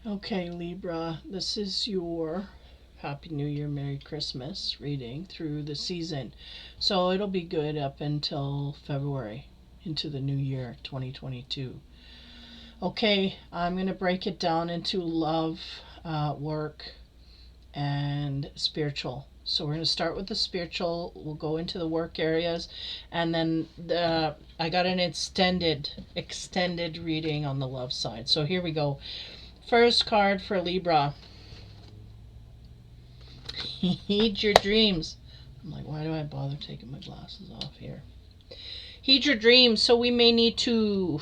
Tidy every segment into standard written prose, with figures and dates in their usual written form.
Okay, Libra, this is your Happy New Year, Merry Christmas reading through the season. So it'll be good up until February, into the new year, 2022. Okay, I'm going to break it down into love, work, and spiritual. So we're going to start with the spiritual. We'll go into the work areas, and then I got an extended reading on the love side. So here we go. First card for Libra. Heed your dreams. I'm like, why do I bother taking my glasses off here? Heed your dreams. So we may need to.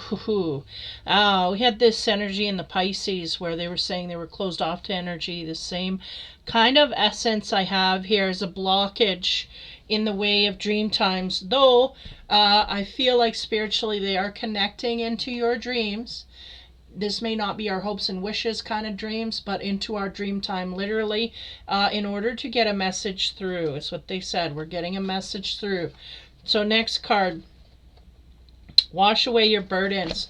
We had this energy in the Pisces where they were saying they were closed off to energy. The same kind of essence I have here is a blockage in the way of dream times. Though I feel like spiritually they are connecting into your dreams. This may not be our hopes and wishes kind of dreams, but into our dream time, literally, in order to get a message through. Is what they said. We're getting a message through. So next card. Wash away your burdens.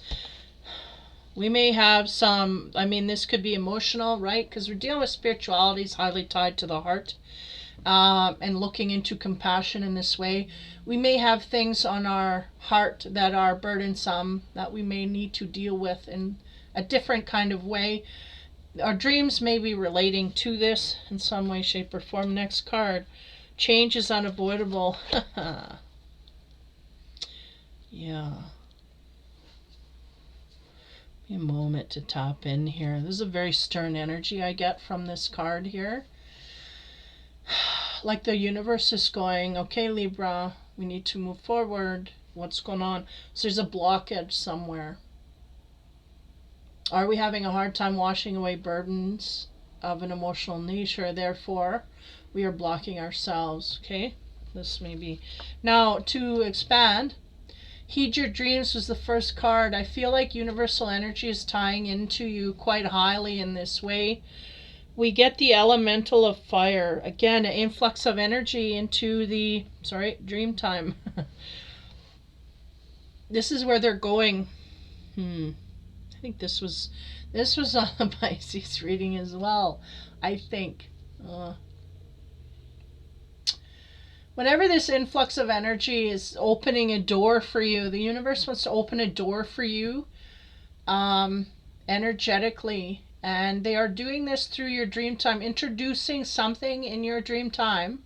We may have some, this could be emotional, right? Because we're dealing with spirituality, is highly tied to the heart. And looking into compassion in this way. We may have things on our heart that are burdensome that we may need to deal with in a different kind of way. Our dreams may be relating to this in some way, shape, or form. Next card. Change is unavoidable. Yeah. Be a moment to tap in here. This is a very stern energy I get from this card here. Like the universe is going, okay, Libra, we need to move forward. What's going on? So there's a blockage somewhere. Are we having a hard time washing away burdens of an emotional nature? Therefore, we are blocking ourselves. Okay, this may be. Now, to expand, Heed Your Dreams was the first card. I feel like universal energy is tying into you quite highly in this way. We get the elemental of fire. Again, an influx of energy into the, dream time. This is where they're going. I think this was on the Pisces reading as well, I think. Whenever this influx of energy is opening a door for you, the universe wants to open a door for you energetically. And they are doing this through your dream time, introducing something in your dream time,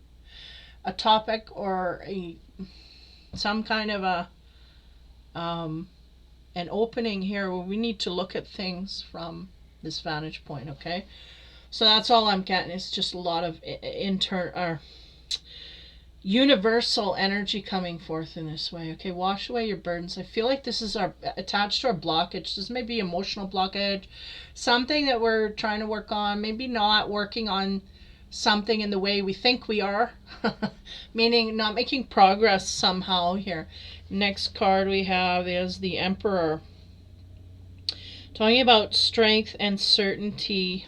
a topic or some kind of an opening here where we need to look at things from this vantage point, okay? So that's all I'm getting. It's just a lot of universal energy coming forth in this way. Okay, wash away your burdens. I feel like this is attached to our blockage. This may be emotional blockage, something that we're trying to work on, maybe not working on something in the way we think we are, meaning not making progress somehow here. Next card we have is the Emperor. Talking about strength and certainty.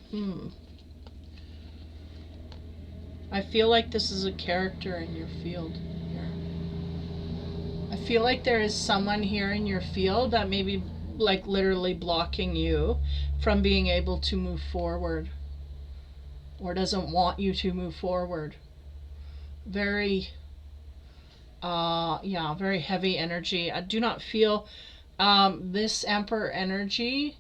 I feel like this is a character in your field here. I feel like there is someone here in your field that may be like literally blocking you from being able to move forward, or doesn't want you to move forward. Very very heavy energy. I do not feel this Emperor energy.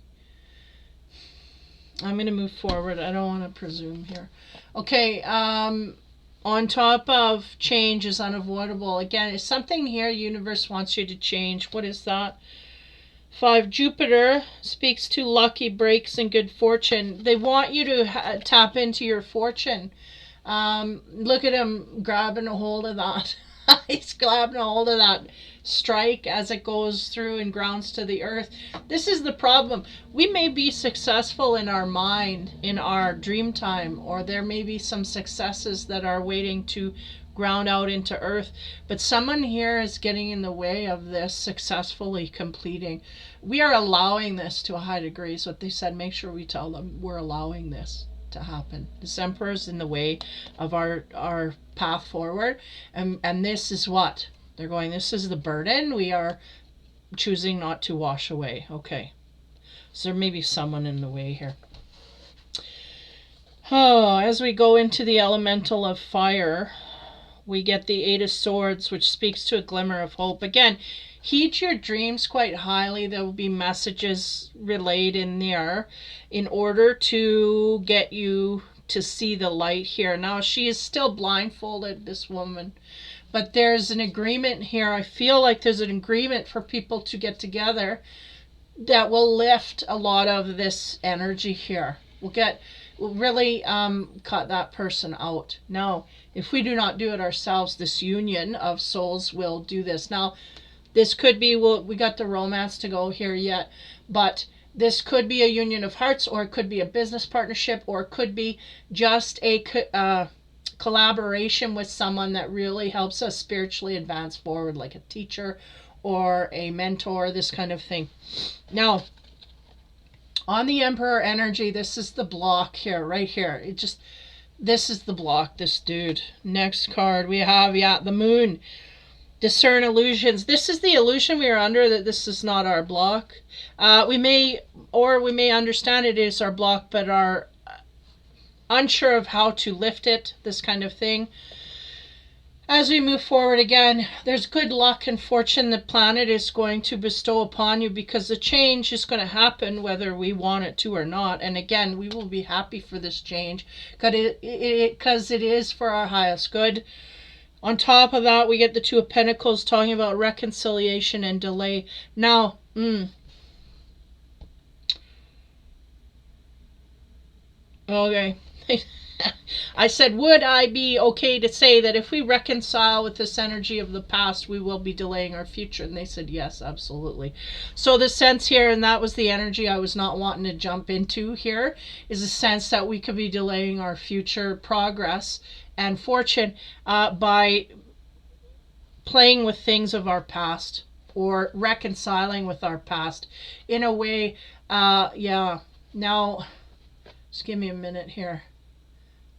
I'm going to move forward. I don't want to presume here. Okay, on top of change is unavoidable. Again, it's something here universe wants you to change. What is that? 5, Jupiter speaks to lucky breaks and good fortune. They want you to tap into your fortune. Look at him grabbing a hold of that. He's grabbing a hold of that strike as it goes through and grounds to the earth. This is the problem. We may be successful in our mind, in our dream time, or there may be some successes that are waiting to ground out into earth, but someone here is getting in the way of this successfully completing. We are allowing this to a high degree, is what they said. Make sure we tell them we're allowing this to happen. This Emperor is in the way of our path forward, and this is what they're going. This is the burden we are choosing not to wash away. Okay, so there may be someone in the way here. Oh, as we go into the elemental of fire, we get the Eight of Swords, which speaks to a glimmer of hope. Again, heed your dreams quite highly. There will be messages relayed in there in order to get you to see the light here. Now, she is still blindfolded, this woman, but there's an agreement here. I feel like there's an agreement for people to get together that will lift a lot of this energy here. We'll really cut that person out. Now, if we do not do it ourselves, this union of souls will do this. Now, this could be, we got the romance to go here yet, but this could be a union of hearts, or it could be a business partnership, or it could be just a collaboration with someone that really helps us spiritually advance forward, like a teacher or a mentor, this kind of thing. Now, on the Emperor energy, this is the block here, right here. This is the block, this dude. Next card we have, the Moon. Discern illusions. This is the illusion we are under, that this is not our block. We may understand it is our block, but are unsure of how to lift it, this kind of thing. As we move forward, again, there's good luck and fortune the planet is going to bestow upon you, because the change is going to happen whether we want it to or not. And again, we will be happy for this change because it is for our highest good. On top of that, we get the Two of Pentacles talking about reconciliation and delay. Now, okay. I said, would I be okay to say that if we reconcile with this energy of the past, we will be delaying our future? And they said, yes, absolutely. So the sense here, and that was the energy I was not wanting to jump into here, is a sense that we could be delaying our future progress and fortune by playing with things of our past or reconciling with our past in a way. Now, just give me a minute here.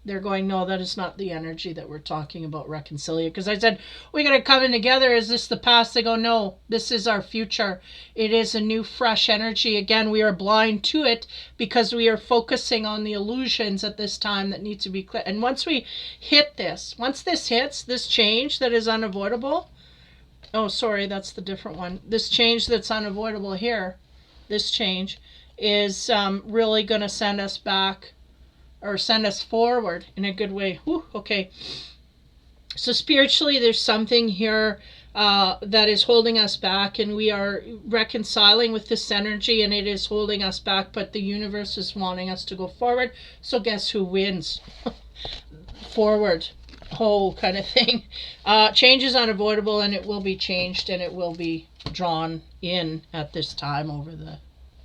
They're going, no, that is not the energy that we're talking about, reconciliation. Because I said, we're going to come in together. Is this the past? They go, no, this is our future. It is a new, fresh energy. Again, we are blind to it because we are focusing on the illusions at this time that need to be clear. And once we hit this, once this hits, this change that is unavoidable. Oh, sorry, that's the different one. This change that's unavoidable here, this change is really going to send us back, or send us forward in a good way. Whew, okay. So spiritually, there's something here that is holding us back, and we are reconciling with this energy, and it is holding us back, but the universe is wanting us to go forward. So guess who wins? Forward. Oh, kind of thing. Change is unavoidable, and it will be changed, and it will be drawn in at this time over the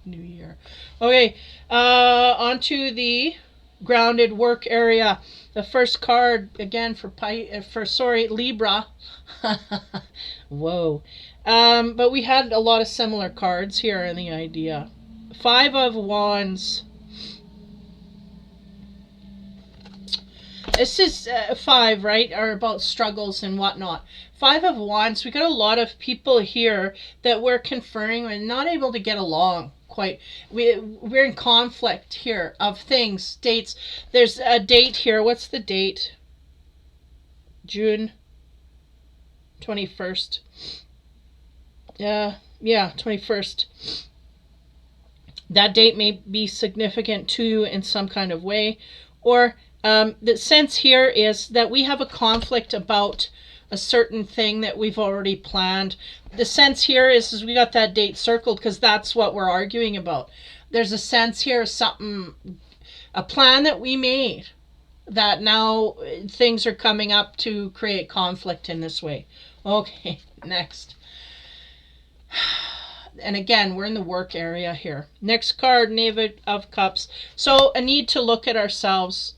new year. Okay, on to the grounded work area. The first card again for Libra. Whoa. But we had a lot of similar cards here in the idea. Five of Wands. This is five, right? Are about struggles and whatnot. Five of Wands. We got a lot of people here that we're conferring and not able to get along. Quite, we're in conflict here of things, dates. There's a date here. What's the date? June 21st. Yeah, 21st. That date may be significant to you in some kind of way, or the sense here is that we have a conflict about a certain thing that we've already planned. The sense here is we got that date circled because that's what we're arguing about. There's a sense here, a plan that we made that now things are coming up to create conflict in this way. Okay, next. And again, we're in the work area here. Next card, Knave of Cups. So a need to look at ourselves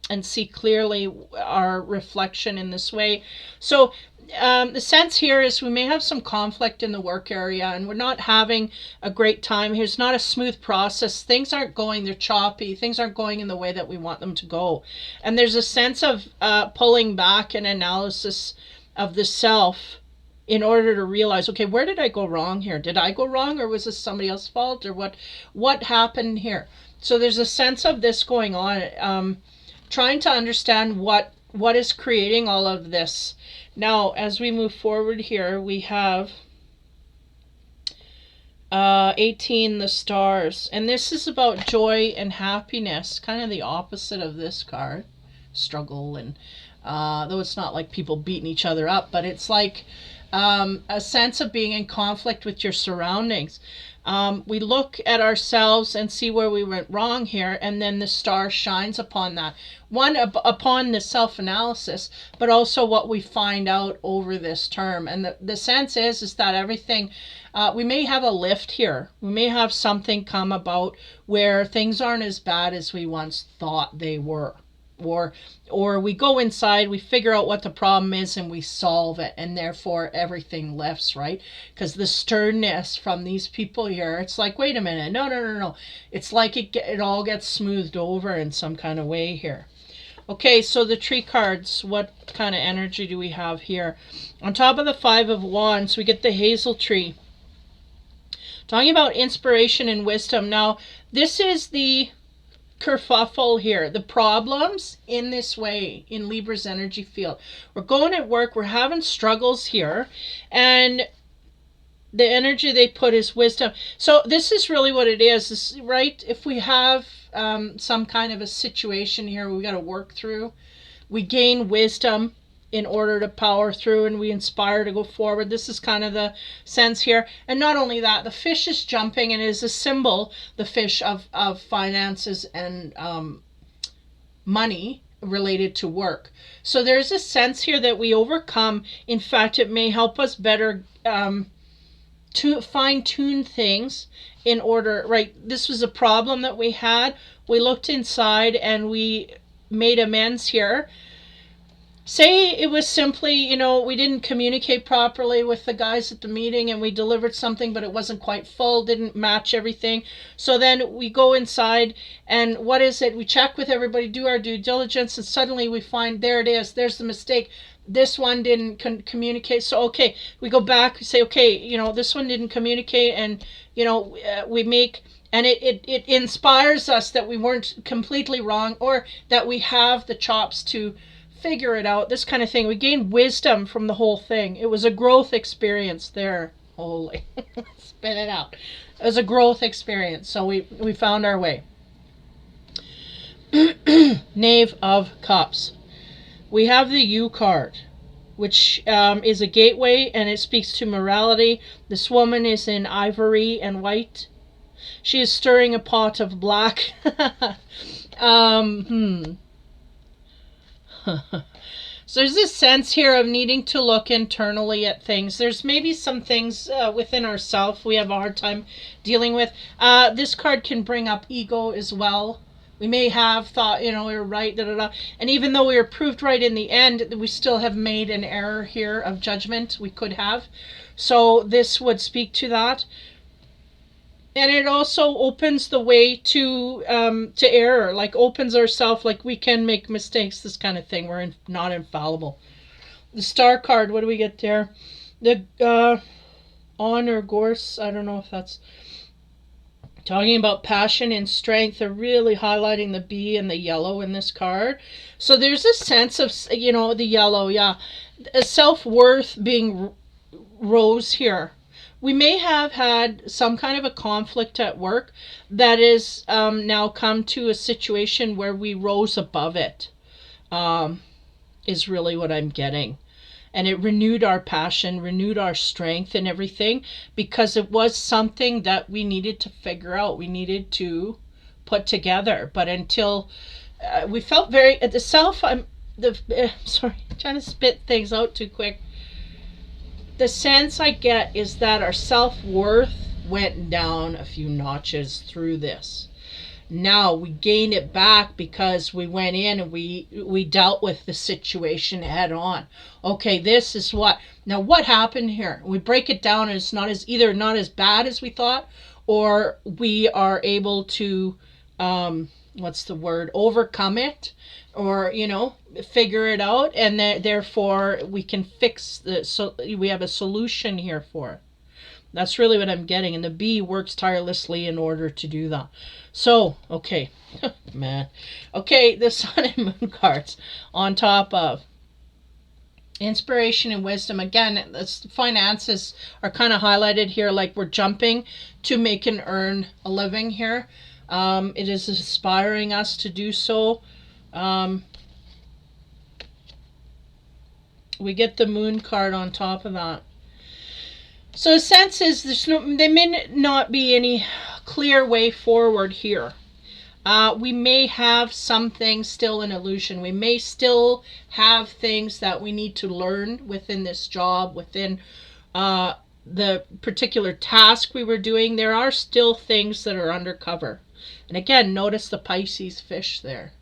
and see clearly our reflection in this way. So the sense here is we may have some conflict in the work area, and we're not having a great time. Here's not a smooth process. Things aren't going, they're choppy. Things aren't going in the way that we want them to go. And there's a sense of pulling back and analysis of the self in order to realize, okay, where did I go wrong here? Did I go wrong, or was this somebody else's fault, or what happened here? So there's a sense of this going on, trying to understand what is creating all of this. Now, as we move forward here, we have 18, the stars. And this is about joy and happiness, kind of the opposite of this card, struggle. And though it's not like people beating each other up, but it's like a sense of being in conflict with your surroundings. We look at ourselves and see where we went wrong here, and then the star shines upon that. One, upon the self-analysis, but also what we find out over this term. And the sense is that everything, we may have a lift here. We may have something come about where things aren't as bad as we once thought they were. Or we go inside, we figure out what the problem is, and we solve it, and therefore everything lifts, right? Because the sternness from these people here, it's like, wait a minute, no. It's like it all gets smoothed over in some kind of way here. Okay, so the tree cards, what kind of energy do we have here? On top of the 5 of Wands, we get the hazel tree. Talking about inspiration and wisdom. Now, this is the kerfuffle here, the problems in this way in Libra's energy field. We're going at work, we're having struggles here, and the energy they put is wisdom. So this is really what it is, right? If we have some kind of a situation here we got to work through, we gain wisdom in order to power through, and we inspire to go forward. This is kind of the sense here. And not only that, the fish is jumping and is a symbol, the fish, of finances and money related to work. So there's a sense here that we overcome. In fact, it may help us better to fine-tune things in order, right? This was a problem that we had. We looked inside and we made amends here. Say it was simply, we didn't communicate properly with the guys at the meeting, and we delivered something, but it wasn't quite full, didn't match everything. So then we go inside, and what is it? We check with everybody, do our due diligence, and suddenly we find, there it is, there's the mistake. This one didn't communicate. So, okay, we go back, we say, okay, this one didn't communicate, and, we make... And it inspires us that we weren't completely wrong, or that we have the chops to figure it out, this kind of thing. We gained wisdom from the whole thing. It was a growth experience there. Holy, spit it out. It was a growth experience. So we found our way. Knave of Cups. We have the U card, which is a gateway, and it speaks to morality. This woman is in ivory and white. She is stirring a pot of black. So there's this sense here of needing to look internally at things. There's maybe some things within ourselves we have a hard time dealing with. This card can bring up ego as well. We may have thought, we were right, and even though we were proved right in the end, we still have made an error here of judgment. We could have. So this would speak to that. And it also opens the way to error, like opens ourselves, like we can make mistakes, this kind of thing. We're not infallible. The star card, what do we get there? The honor, gorse, I don't know if that's talking about passion and strength. They're really highlighting the bee and the yellow in this card. So there's a sense of, the yellow, yeah. Self-worth being rose here. We may have had some kind of a conflict at work that is now come to a situation where we rose above it, is really what I'm getting. And it renewed our passion, renewed our strength and everything, because it was something that we needed to figure out. We needed to put together. But until we felt very, at the self, sorry, I'm trying to spit things out too quick. The sense I get is that our self-worth went down a few notches through this. Now we gained it back because we went in and we dealt with the situation head on. Okay, this is what. Now what happened here? We break it down, and it's not as bad as we thought, or we are able to what's the word, overcome it, or figure it out, and therefore we can fix the, so we have a solution here for it. That's really what I'm getting, and the bee works tirelessly in order to do that. So, okay, man, okay, the sun and moon cards on top of inspiration and wisdom. Again, the finances are kind of highlighted here, like we're jumping to make and earn a living here. It is inspiring us to do so. We get the moon card on top of that. So the sense is there may not be any clear way forward here. We may have some things still in illusion. We may still have things that we need to learn within this job, within the particular task we were doing. There are still things that are undercover. And again, notice the Pisces fish there,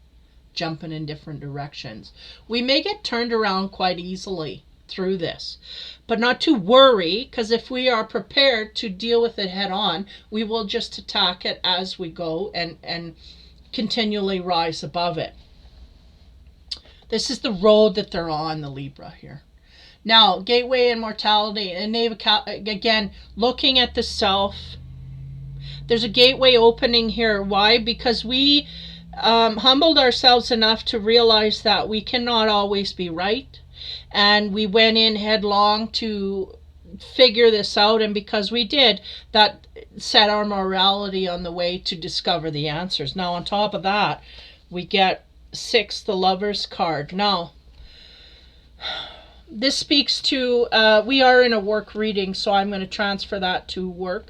jumping in different directions. We may get turned around quite easily through this, but not to worry, because if we are prepared to deal with it head on, we will just attack it as we go and continually rise above it. This is the road that they're on, the Libra here. Now, gateway immortality, and again, looking at the self. There's a gateway opening here. Why? Because we humbled ourselves enough to realize that we cannot always be right. And we went in headlong to figure this out. And because we did, that set our morality on the way to discover the answers. Now, on top of that, we get 6, the Lover's card. Now, this speaks to, we are in a work reading, so I'm going to transfer that to work.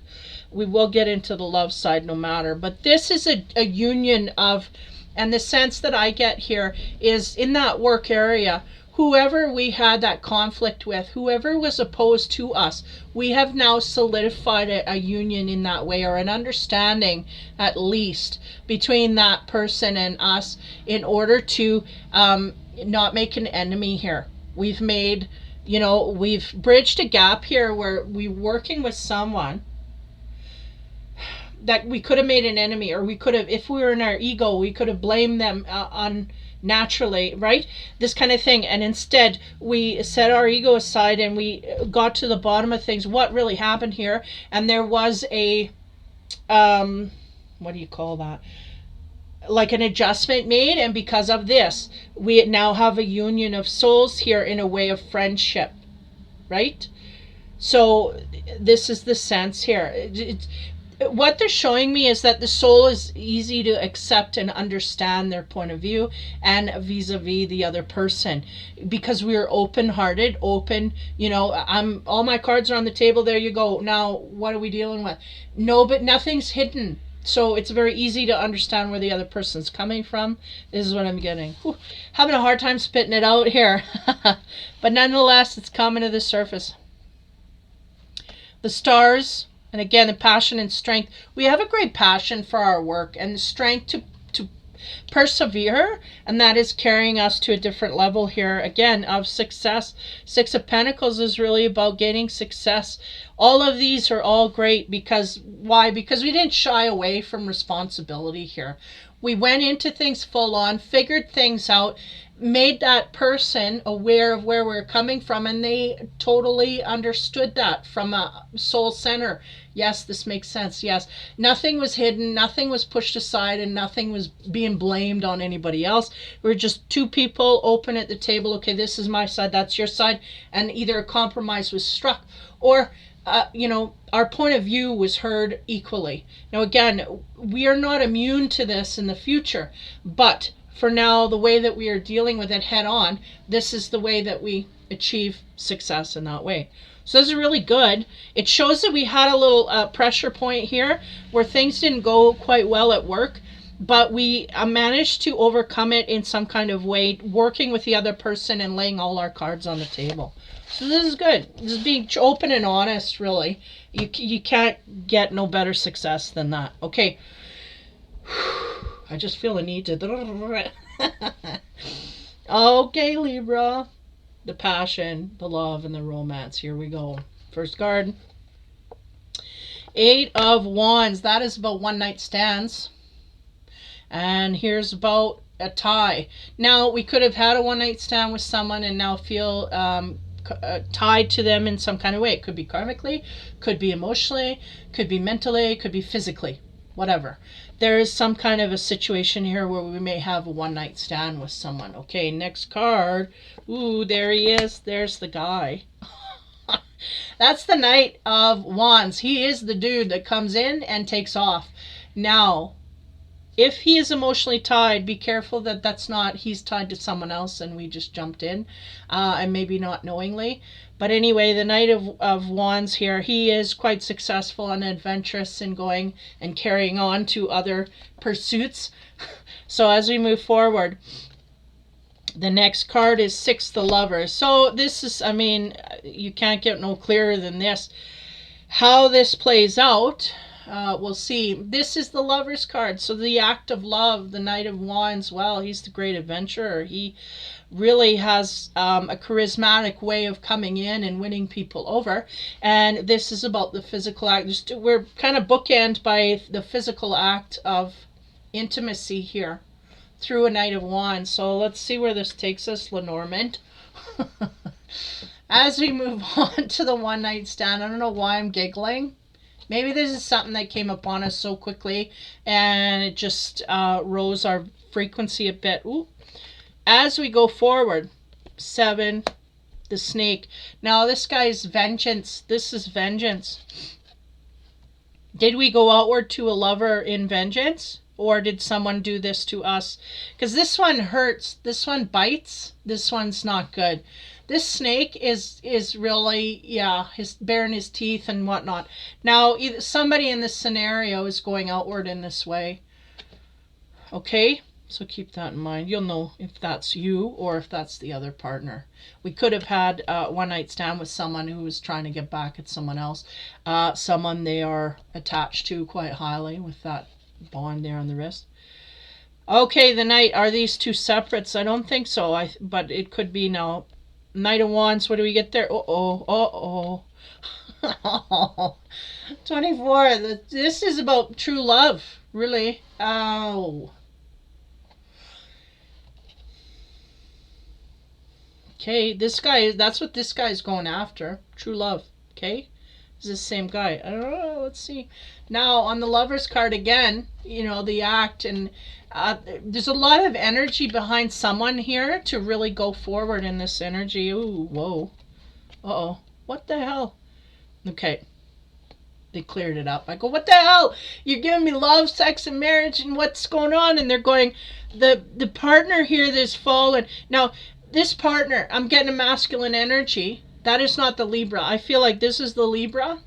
We will get into the love side no matter. But this is a union of, and the sense that I get here is in that work area, whoever we had that conflict with, whoever was opposed to us, we have now solidified a union in that way, or an understanding at least between that person and us, in order to not make an enemy here. We've made, we've bridged a gap here where we're working with someone that we could have made an enemy, or we could have, if we were in our ego, we could have blamed them unnaturally, right? This kind of thing. And instead, we set our ego aside and we got to the bottom of things, what really happened here. And there was a, what do you call that? Like an adjustment made, and because of this, we now have a union of souls here in a way of friendship, right? So this is the sense here. What they're showing me is that the soul is easy to accept and understand their point of view and vis-a-vis the other person, because we are open-hearted, open, all my cards are on the table, there you go. Now, what are we dealing with? No, but nothing's hidden. So it's very easy to understand where the other person's coming from. This is what I'm getting. Whew, having a hard time spitting it out here. But nonetheless, it's coming to the surface. The stars, and again, the passion and strength. We have a great passion for our work and the strength to persevere, and that is carrying us to a different level here, again, of success. 6 of Pentacles is really about gaining success. All of these are all great because, why? Because we didn't shy away from responsibility here. We went into things full on, figured things out, made that person aware of where we're coming from, and they totally understood that from a soul center. Yes, this makes sense. Yes, nothing was hidden, nothing was pushed aside, and nothing was being blamed on anybody else. We were just two people open at the table. Okay, this is my side, that's your side, and either a compromise was struck, or our point of view was heard equally. Now again, we are not immune to this in the future, but for now, the way that we are dealing with it head on, this is the way that we achieve success in that way. So this is really good. It shows that we had a little pressure point here where things didn't go quite well at work, but we managed to overcome it in some kind of way, working with the other person and laying all our cards on the table. So this is good. This is being open and honest, really. You can't get no better success than that. Okay. I just feel a need to... Okay, Libra. The passion, the love, and the romance. Here we go. First card. 8 of Wands. That is about one night stands. And here's about a tie. Now, we could have had a one-night stand with someone and now feel tied to them in some kind of way. It could be karmically, could be emotionally, could be mentally, could be physically, whatever. There is some kind of a situation here where we may have a one-night stand with someone. Okay, next card. Ooh, there he is. There's the guy. That's the Knight of Wands. He is the dude that comes in and takes off. Now, if he is emotionally tied, be careful that that's not he's tied to someone else and we just jumped in, and maybe not knowingly. But anyway, the Knight of Wands here, he is quite successful and adventurous in going and carrying on to other pursuits. So as we move forward, the next card is Six the Lovers. So this is, I mean, you can't get no clearer than this. How this plays out, we'll see. This is the Lovers card. So the act of love, the Knight of Wands, well, he's the great adventurer. He really has a charismatic way of coming in and winning people over. And this is about the physical act. We're kind of bookend by the physical act of intimacy here through a Knight of Wands. So let's see where this takes us, Lenormand. As we move on to the one night stand, I don't know why I'm giggling. Maybe this is something that came upon us so quickly and it just rose our frequency a bit. Ooh. As we go forward, 7, the Snake. Now this guy's vengeance. This is vengeance. Did we go outward to a lover in vengeance? Or did someone do this to us? Because this one hurts. This one bites. This one's not good. This snake is really, yeah, baring his teeth and whatnot. Now, somebody in this scenario is going outward in this way. Okay? So keep that in mind. You'll know if that's you or if that's the other partner. We could have had a one-night stand with someone who was trying to get back at someone else. Someone they are attached to quite highly with that bond there on the wrist. Okay, the Knight. Are these two separates? I don't think so. But it could be now. Knight of Wands. What do we get there? Uh-oh. 24. This is about true love. Really. Oh. Okay, this guy, that's what this guy's going after. True love. Okay? It's the same guy. I don't know. Let's see. Now, on the Lover's card again, you know, the act, and there's a lot of energy behind someone here to really go forward in this energy. Ooh, whoa. Uh-oh. What the hell? Okay. They cleared it up. I go, what the hell? You're giving me love, sex, and marriage, and what's going on? And they're going, the partner here that's fallen. Now, this partner, I'm getting a masculine energy. That is not the Libra. I feel like this is the Libra.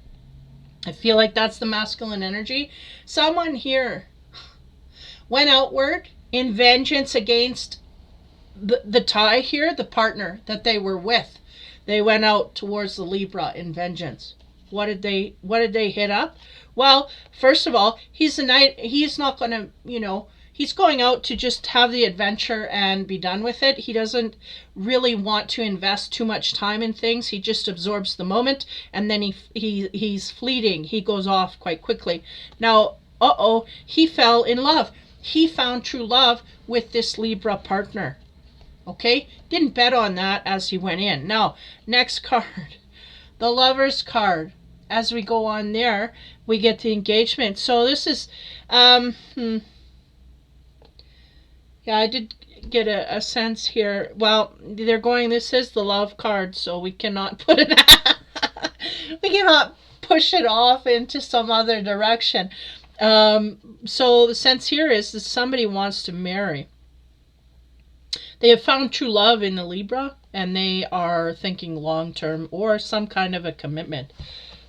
I feel like that's the masculine energy. Someone here went outward in vengeance against the tie here, the partner that they were with. They went out towards the Libra in vengeance. What did they hit up? Well, first of all, he's a knight. He's not going to, you know, he's going out to just have the adventure and be done with it. He doesn't really want to invest too much time in things. He just absorbs the moment, and then he's fleeting. He goes off quite quickly. Now, he fell in love. He found true love with this Libra partner. Okay? Didn't bet on that as he went in. Now, next card. The Lover's card. As we go on there, we get the engagement. So this is... Yeah, I did get a sense here. Well, they're going, this is the love card, so we cannot put it we cannot push it off into some other direction. So the sense here is that somebody wants to marry. They have found true love in the Libra, and they are thinking long-term or some kind of a commitment.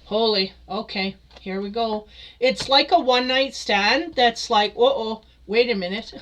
Holy, okay, here we go. It's like a one-night stand that's like, wait a minute.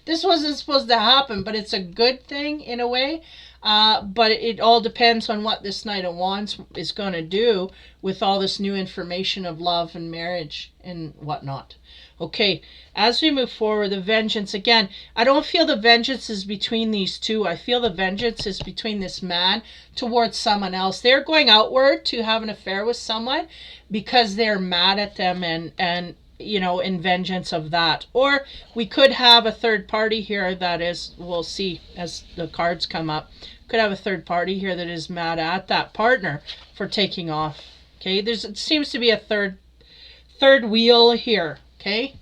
This wasn't supposed to happen, but it's a good thing in a way. But it all depends on what this Knight of Wands is going to do with all this new information of love and marriage and whatnot. Okay, as we move forward, the vengeance, again, I don't feel the vengeance is between these two. I feel the vengeance is between this man towards someone else. They're going outward to have an affair with someone because they're mad at them and in vengeance of that. Or we could have a third party here that is, we'll see as the cards come up, could have a third party here that is mad at that partner for taking off. Okay, it seems to be a third wheel here. Okay.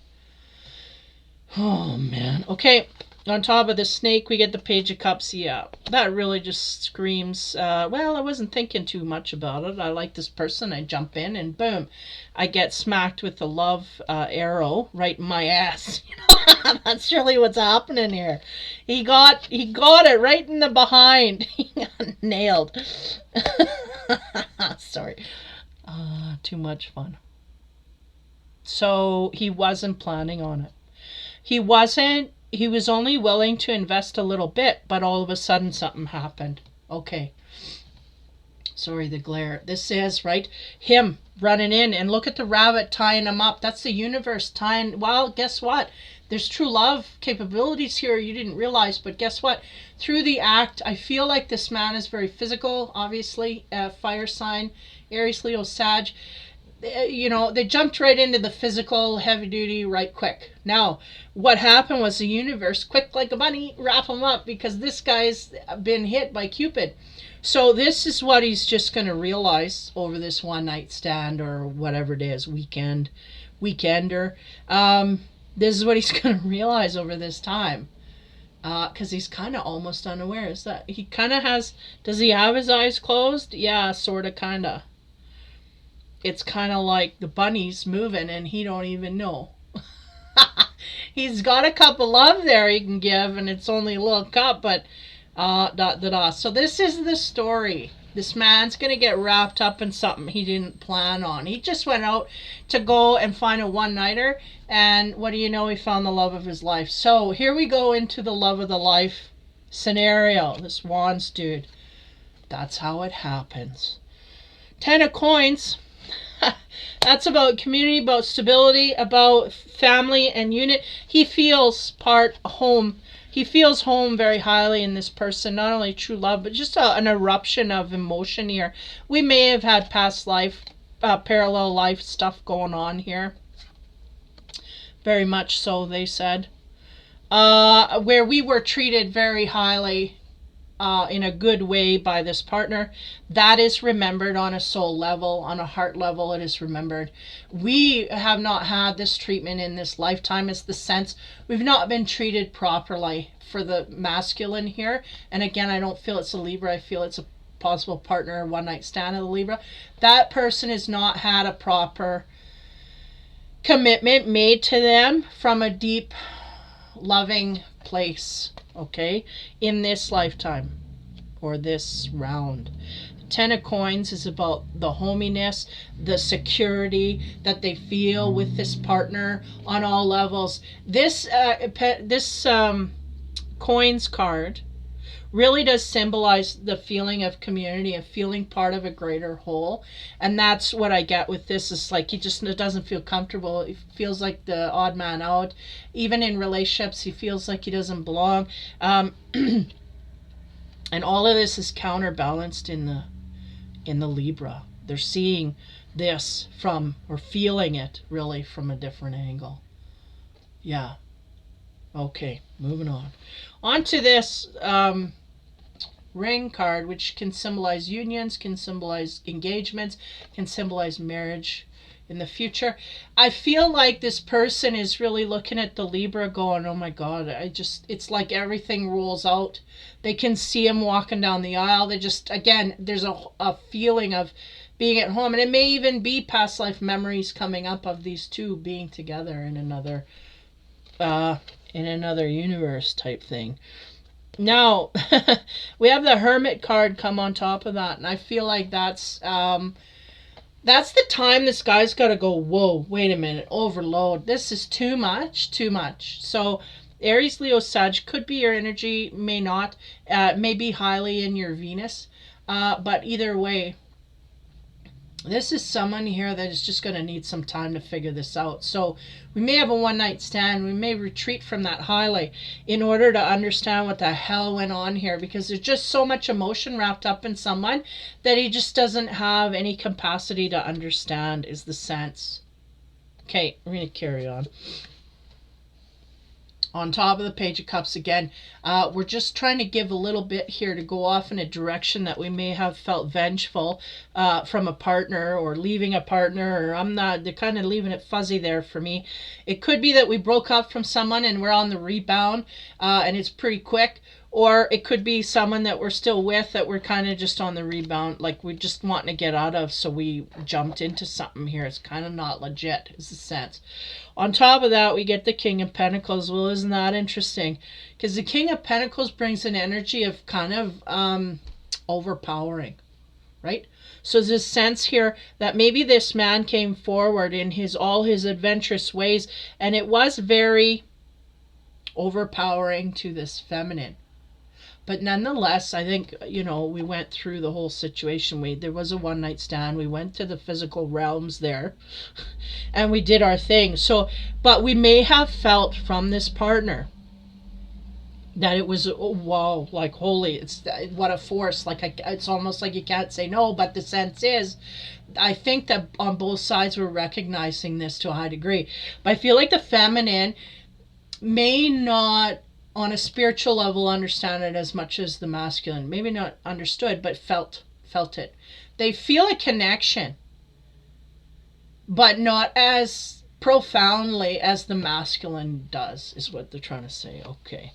Oh man. Okay. On top of the snake, we get the Page of Cups. Yeah, that really just screams, well, I wasn't thinking too much about it. I like this person. I jump in and boom, I get smacked with the love arrow right in my ass. That's really what's happening here. He got it right in the behind. He got nailed. Sorry. Too much fun. So he wasn't planning on it. He was only willing to invest a little bit, but all of a sudden something happened. Okay. Sorry, the glare. This says, right, him running in, and look at the rabbit tying him up. That's the universe tying. Well, guess what? There's true love capabilities here you didn't realize, but guess what? Through the act, I feel like this man is very physical, obviously, fire sign, Aries, Leo, Sag. They jumped right into the physical, heavy duty, right quick. Now, what happened was the universe, quick like a bunny, wrap him up because this guy's been hit by Cupid. So this is what he's just going to realize over this one night stand or whatever it is, weekender. This is what he's going to realize over this time. Because he's kind of almost unaware. Is that he kind of has, does he have his eyes closed? Yeah, sort of, kind of. It's kind of like the bunny's moving and he don't even know. He's got a cup of love there he can give, and it's only a little cup, but So this is the story. This man's going to get wrapped up in something he didn't plan on. He just went out to go and find a one-nighter, and what do you know? He found the love of his life. So here we go into the love of the life scenario. This Wands dude. That's how it happens. 10 of Coins. That's about community, about stability, about family and unit. He feels home. He feels home very highly in this person. Not only true love, but just an eruption of emotion here. We may have had past life, parallel life stuff going on here. Very much so, they said. Where we were treated very highly in a good way by this partner. That is remembered on a soul level, on a heart level. It is remembered. We have not had this treatment in this lifetime. It's the sense we've not been treated properly for the masculine here. And again, I don't feel it's a Libra. I feel it's a possible partner, one night stand of the Libra. That person has not had a proper commitment made to them from a deep loving place, okay, in this lifetime or this round. 10 of Coins is about the hominess, the security that they feel with this partner on all levels. This Coins card really does symbolize the feeling of community and feeling part of a greater whole. And that's what I get with this. Is like he just doesn't feel comfortable. He feels like the odd man out. Even in relationships, he feels like he doesn't belong. And all of this is counterbalanced in the Libra. They're seeing this from, or feeling it really from a different angle. Yeah. Okay, moving on. On to this ring card, which can symbolize unions, can symbolize engagements, can symbolize marriage in the future. I feel like this person is really looking at the Libra going, oh my God, it's like everything rolls out. They can see him walking down the aisle. They just, again, there's a feeling of being at home. And it may even be past life memories coming up of these two being together in another universe type thing. Now, we have the Hermit card come on top of that, and I feel like that's the time this guy's got to go, whoa, wait a minute, overload. This is too much. So Aries, Leo, Sag could be your energy, may not, may be highly in your Venus, but either way, this is someone here that is just going to need some time to figure this out. So we may have a one-night stand. We may retreat from that highly in order to understand what the hell went on here, because there's just so much emotion wrapped up in someone that he just doesn't have any capacity to understand, is the sense. Okay, we're going to carry on. On top of the Page of Cups again, we're just trying to give a little bit here to go off in a direction that we may have felt vengeful from a partner, or leaving a partner, or they're kind of leaving it fuzzy there for me. It could be that we broke up from someone and we're on the rebound, and it's pretty quick. Or it could be someone that we're still with that we're kind of just on the rebound, like we just wanting to get out of, so we jumped into something here. It's kind of not legit, is the sense. On top of that, we get the King of Pentacles. Well, isn't that interesting? Because the King of Pentacles brings an energy of kind of overpowering, right? So there's this sense here that maybe this man came forward in all his adventurous ways, and it was very overpowering to this feminine. But nonetheless, I think, we went through the whole situation. There was a one-night stand. We went to the physical realms there, and we did our thing. So, but we may have felt from this partner that it was, oh, wow, like, holy, it's what a force. Like, it's almost like you can't say no, but the sense is, I think that on both sides we're recognizing this to a high degree. But I feel like the feminine may not, on a spiritual level, understand it as much as the masculine. Maybe not understood, but felt it. They feel a connection, but not as profoundly as the masculine does, is what they're trying to say. Okay.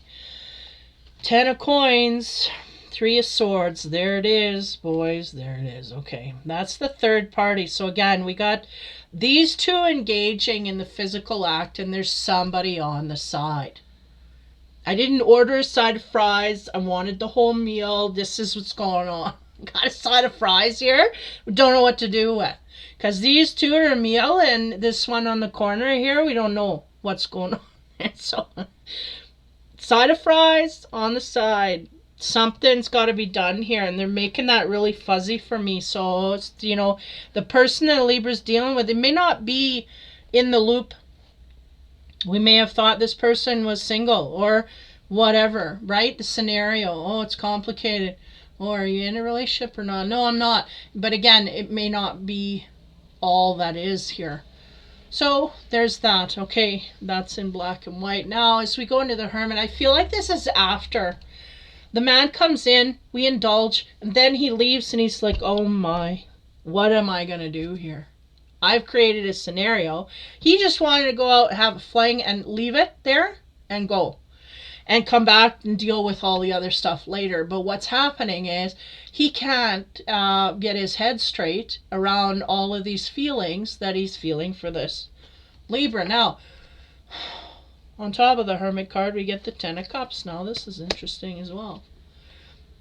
10 of coins, 3 of swords. There it is, boys. There it is. Okay. That's the third party. So again, we got these two engaging in the physical act, and there's somebody on the side. I didn't order a side of fries. I wanted the whole meal. This is what's going on. Got a side of fries here. Don't know what to do with. Because these two are a meal, and this one on the corner here, we don't know what's going on. So, side of fries on the side. Something's got to be done here, and they're making that really fuzzy for me. So, it's, the person that Libra's dealing with, it may not be in the loop. We may have thought this person was single or whatever, right? The scenario. Oh, it's complicated. Oh, are you in a relationship or not? No, I'm not. But again, it may not be all that is here. So there's that. Okay, that's in black and white. Now, as we go into the Hermit, I feel like this is after. The man comes in, we indulge, and then he leaves and he's like, oh my, what am I going to do here? I've created a scenario. He just wanted to go out, have a fling, and leave it there and go. And come back and deal with all the other stuff later. But what's happening is he can't get his head straight around all of these feelings that he's feeling for this Libra. Now, on top of the Hermit card, we get the 10 of Cups. Now, this is interesting as well.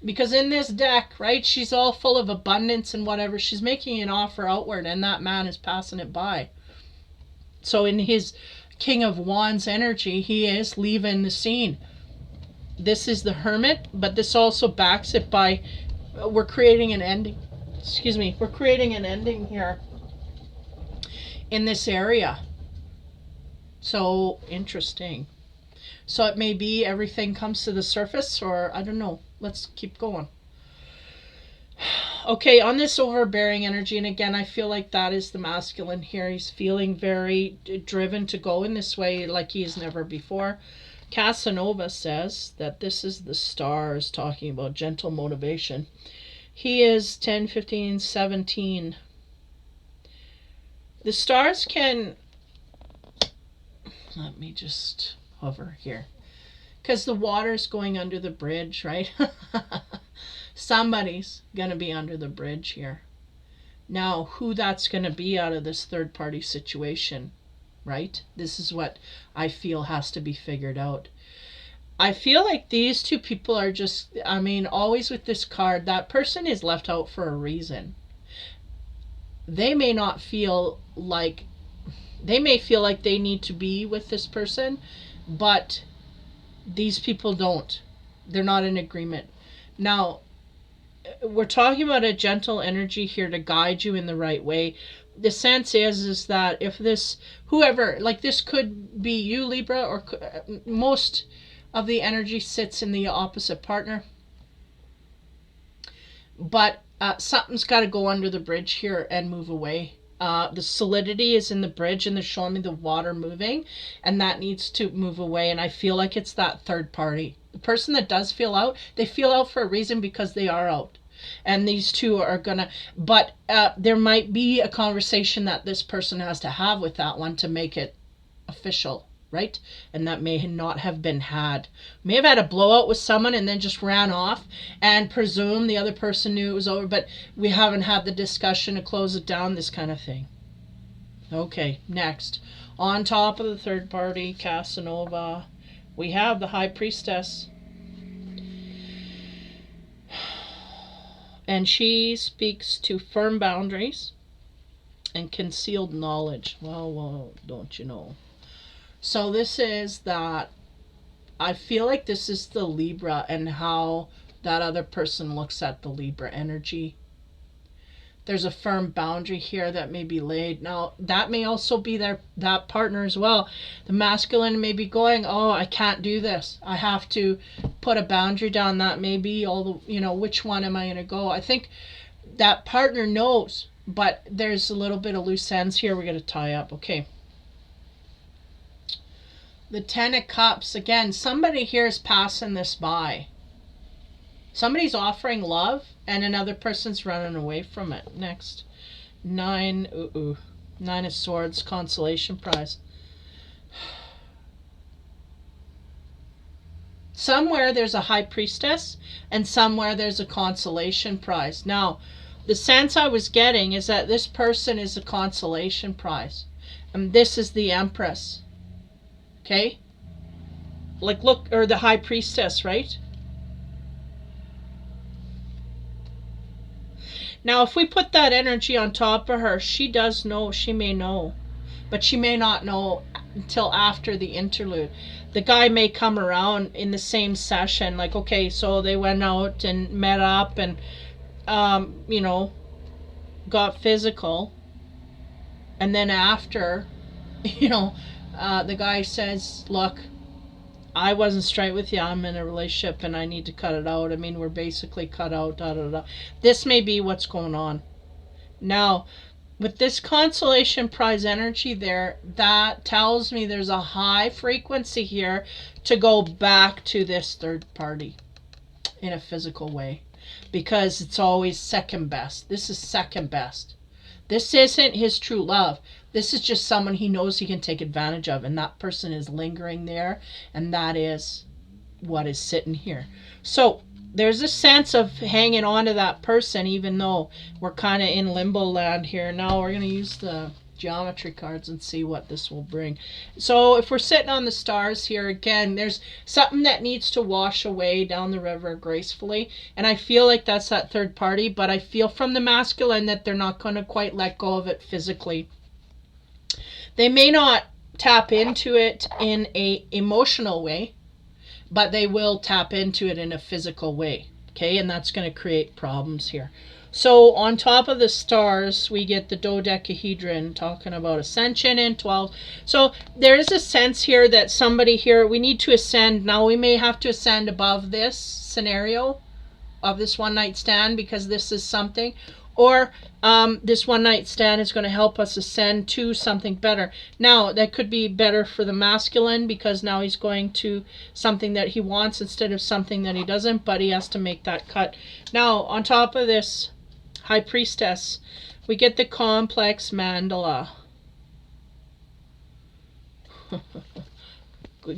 Because in this deck, right, she's all full of abundance and whatever. She's making an offer outward, and that man is passing it by. So in his King of Wands energy, he is leaving the scene. This is the Hermit, but this also backs it by, we're creating an ending. Excuse me. We're creating an ending here in this area. So interesting. So it may be everything comes to the surface, or I don't know. Let's keep going. Okay, on this overbearing energy, and again, I feel like that is the masculine here. He's feeling very driven to go in this way like he's never before. Casanova says that this is the stars talking about gentle motivation. He is 10, 15, 17. The stars can... Let me just hover here. Because the water's going under the bridge, right? Somebody's going to be under the bridge here. Now, who that's going to be out of this third-party situation, right? This is what I feel has to be figured out. I feel like these two people are just, I mean, always with this card, that person is left out for a reason. They may not feel like, they may feel like they need to be with this person, but these people don't. They're not in agreement. Now, we're talking about a gentle energy here to guide you in the right way. The sense is that if this, whoever, like this could be you, Libra, or most of the energy sits in the opposite partner. But something's got to go under the bridge here and move away. The solidity is in the bridge, and they're showing me the water moving, and that needs to move away. And I feel like it's that third party. The person that does feel out, they feel out for a reason because they are out. And these two are gonna, but there might be a conversation that this person has to have with that one to make it official, right? And that may not have been had. May have had a blowout with someone and then just ran off and presumed the other person knew it was over, but we haven't had the discussion to close it down, this kind of thing. Okay, next. On top of the third party, Casanova, we have the High Priestess. And she speaks to firm boundaries and concealed knowledge. Well, don't you know? So this is that, I feel like this is the Libra and how that other person looks at the Libra energy. There's a firm boundary here that may be laid. Now, that may also be that partner as well. The masculine may be going, oh, I can't do this. I have to put a boundary down. That may be all the, which one am I going to go? I think that partner knows, but there's a little bit of loose ends here we're going to tie up. Okay. The Ten of Cups. Again, somebody here is passing this by. Somebody's offering love and another person's running away from it. Next. Nine of Swords, consolation prize. Somewhere there's a High Priestess and somewhere there's a consolation prize. Now, the sense I was getting is that this person is a consolation prize. And this is the Empress. Okay? Like, look, or the High Priestess, right? Now, if we put that energy on top of her, she does know, she may know. But she may not know until after the interlude. The guy may come around in the same session, like, okay, so they went out and met up and, got physical. And then after, the guy says, look, I wasn't straight with you. I'm in a relationship and I need to cut it out. I mean, we're basically cut out. This may be what's going on. Now, with this consolation prize energy there, that tells me there's a high frequency here to go back to this third party in a physical way. Because it's always second best. This is second best. This isn't his true love. This is just someone he knows he can take advantage of, and that person is lingering there, and that is what is sitting here. So there's a sense of hanging on to that person, even though we're kind of in limbo land here. Now we're going to use the geometry cards and see what this will bring. So if we're sitting on the stars here, again, there's something that needs to wash away down the river gracefully, and I feel like that's that third party, but I feel from the masculine that they're not going to quite let go of it physically. They may not tap into it in a emotional way, but they will tap into it in a physical way. Okay, and that's going to create problems here. So on top of the stars, we get the dodecahedron talking about ascension in 12. So there is a sense here that somebody here, we need to ascend. Now we may have to ascend above this scenario of this one night stand because this is something. Or this one night stand is going to help us ascend to something better. Now, that could be better for the masculine because now he's going to something that he wants instead of something that he doesn't, but he has to make that cut. Now, on top of this High Priestess, we get the complex mandala.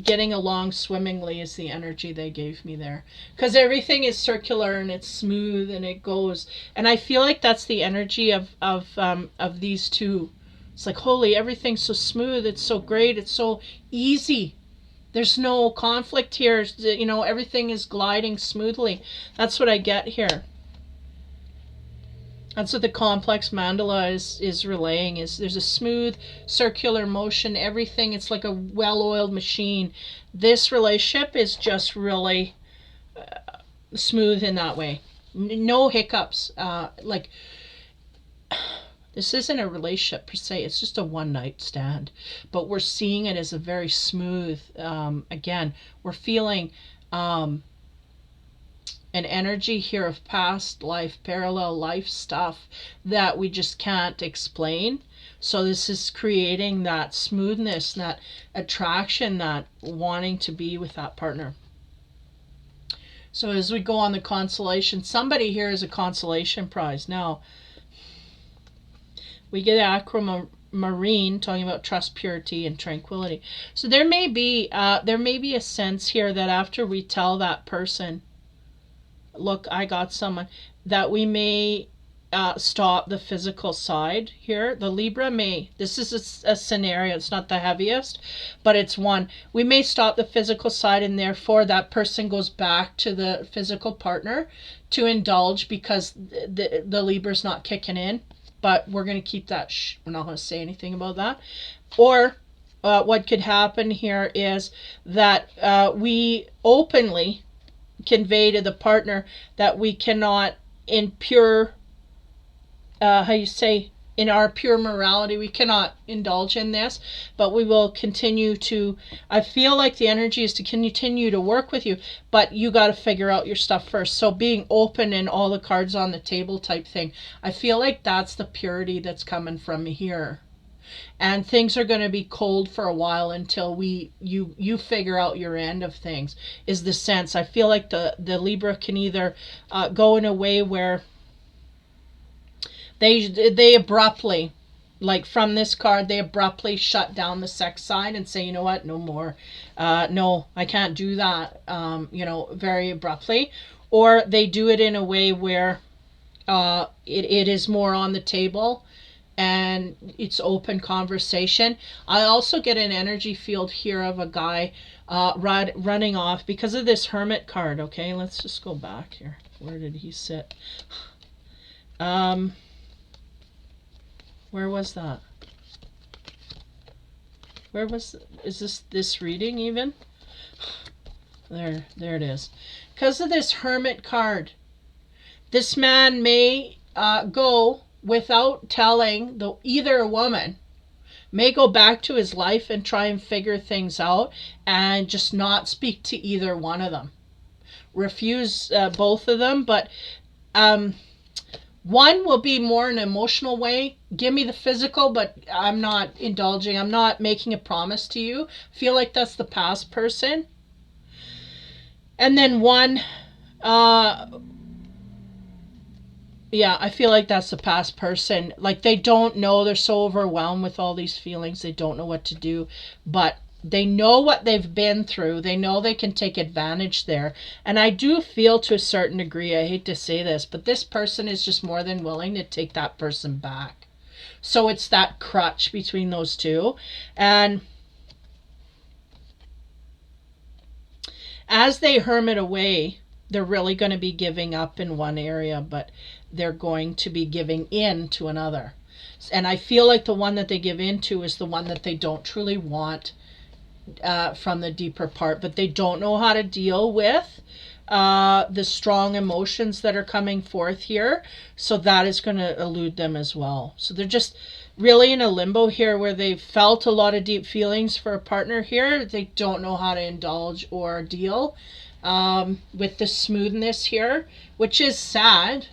Getting along swimmingly is the energy they gave me there, because everything is circular and it's smooth and it goes, and I feel like that's the energy of these two. It's like, holy, everything's so smooth, it's so great, it's so easy, there's no conflict here, everything is gliding smoothly. That's what I get here. That's what the complex mandala is relaying, is there's a smooth circular motion, everything, it's like a well-oiled machine. This relationship is just really smooth in that way. No hiccups. This isn't a relationship per se, it's just a one-night stand. But we're seeing it as a very smooth, again, we're feeling an energy here of past life, parallel life stuff that we just can't explain. So this is creating that smoothness, that attraction, that wanting to be with that partner. So as we go on the consolation, somebody here is a consolation prize. Now, we get aquamarine talking about trust, purity, and tranquility. So there may be a sense here that after we tell that person, look, I got someone, that we may stop the physical side here. The Libra may, this is a scenario, it's not the heaviest, but it's one. We may stop the physical side, and therefore that person goes back to the physical partner to indulge because the Libra's not kicking in. But we're going to keep that, we're not going to say anything about that. Or what could happen here is that we openly convey to the partner that we cannot, in pure, in our pure morality, we cannot indulge in this, but we will continue to, I feel like the energy is to continue to work with you, but you got to figure out your stuff first. So being open and all the cards on the table type thing, I feel like that's the purity that's coming from here. And things are going to be cold for a while until you figure out your end of things, is the sense. I feel like the Libra can either go in a way where they abruptly, like from this card, they abruptly shut down the sex side and say, you know what, no more. No, I can't do that, very abruptly. Or they do it in a way where it is more on the table and it's open conversation. I also get an energy field here of a guy running off because of this Hermit card. Okay, let's just go back here. Where did he sit? Where was that? Is this reading even? There it is. Because of this Hermit card, this man may go without telling either woman, may go back to his life and try and figure things out and just not speak to either one of them. Refuse both of them, but one will be more an emotional way. Give me the physical, but I'm not indulging. I'm not making a promise to you. Feel like that's the past person. And then one, I feel like that's the past person. Like they don't know. They're so overwhelmed with all these feelings. They don't know what to do. But they know what they've been through. They know they can take advantage there. And I do feel to a certain degree, I hate to say this, but this person is just more than willing to take that person back. So it's that crutch between those two. And as they hermit away, they're really going to be giving up in one area, but they're going to be giving in to another. And I feel like the one that they give into is the one that they don't truly want from the deeper part, but they don't know how to deal with the strong emotions that are coming forth here. So that is going to elude them as well. So they're just really in a limbo here where they've felt a lot of deep feelings for a partner here. They don't know how to indulge or deal with the smoothness here, which is sad.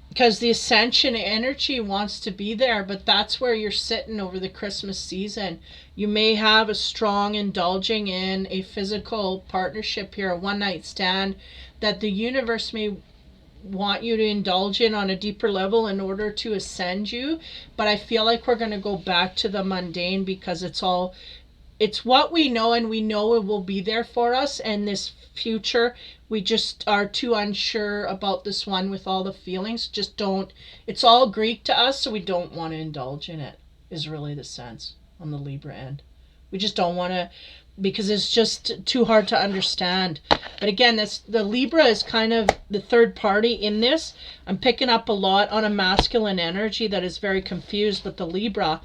Because the ascension energy wants to be there, but that's where you're sitting over the Christmas season. You may have a strong indulging in a physical partnership here, a one-night stand, that the universe may want you to indulge in on a deeper level in order to ascend you. But I feel like we're going to go back to the mundane because it's what we know, and we know it will be there for us. And this future, we just are too unsure about this one with all the feelings. Just don't, it's all Greek to us, so we don't want to indulge in it, is really the sense on the Libra end. We just don't want to, because it's just too hard to understand. But again, the Libra is kind of the third party in this. I'm picking up a lot on a masculine energy that is very confused, but the Libra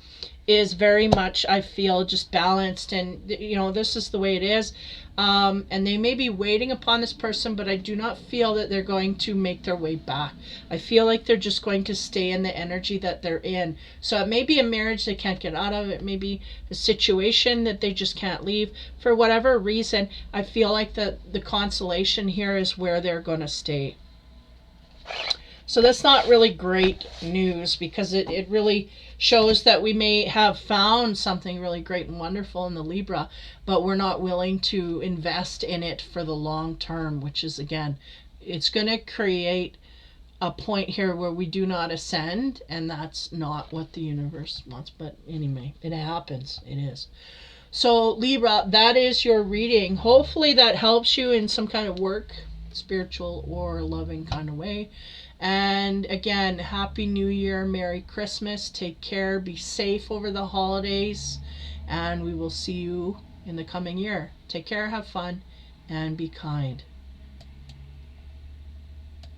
is very much, I feel, just balanced, and this is the way it is. And they may be waiting upon this person, but I do not feel that they're going to make their way back. I feel like they're just going to stay in the energy that they're in. So it may be a marriage they can't get out of. It may be a situation that they just can't leave. For whatever reason, I feel like the consolation here is where they're going to stay. So that's not really great news, because it really shows that we may have found something really great and wonderful in the Libra, but we're not willing to invest in it for the long term, which is, again, it's going to create a point here where we do not ascend, and that's not what the universe wants. But anyway, it happens. It is. So Libra, that is your reading. Hopefully that helps you in some kind of work, spiritual or loving kind of way. And again, Happy New Year, Merry Christmas, take care, be safe over the holidays, and we will see you in the coming year. Take care, have fun, and be kind.